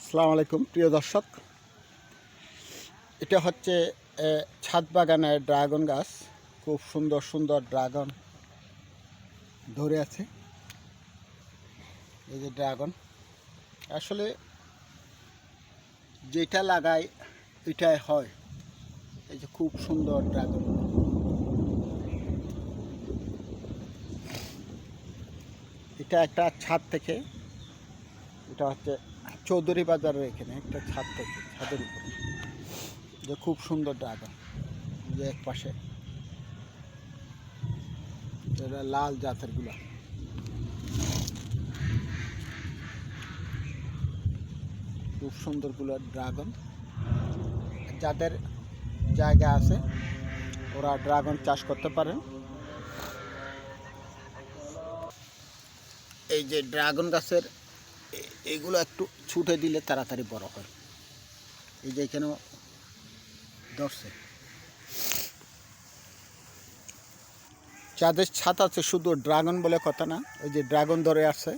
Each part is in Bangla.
আসসালামু আলাইকুম প্রিয় দর্শক, এটা হচ্ছে ছাদ বাগানের ড্রাগন গাছ। খুব সুন্দর সুন্দর ড্রাগন ধরে আছে। এই যে ড্রাগন, আসলে যেটা লাগায় এটাই হয়। এই যে খুব সুন্দর ড্রাগন, এটা একটা ছাদ থেকে, এটা হচ্ছে চৌধুরী বাজারের এখানে একটা ছাদ থেকে, ছাদের উপরে যে খুব সুন্দর ড্রাগন। যে এক পাশে এটা লাল জাতেরগুলো, খুব সুন্দরগুলো ড্রাগন। যাদের জায়গা আছে ওরা ড্রাগন চাষ করতে পারেন। এই যে ড্রাগন গাছের এইগুলো একটু ছুটে দিলে তাড়াতাড়ি বড় হয়। এই যে এখানেও ধরছে। যাদের ছাদ আছে শুধু ড্রাগন বলে কথা না, ওই যে ড্রাগন ধরে আছে।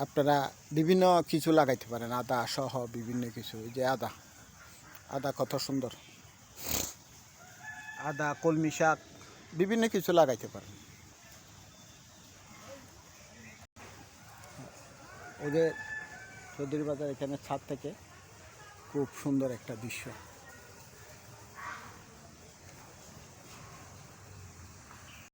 আপনারা বিভিন্ন কিছু লাগাইতে পারেন, আদা সহ বিভিন্ন কিছু। এই যে আদা, আদা কত সুন্দর, আদা, কলমি শাক, বিভিন্ন কিছু লাগাইতে পারেন। এই যে চৌধুরী বাজার এখানে ছাদ থেকে খুব সুন্দর একটা দৃশ্য।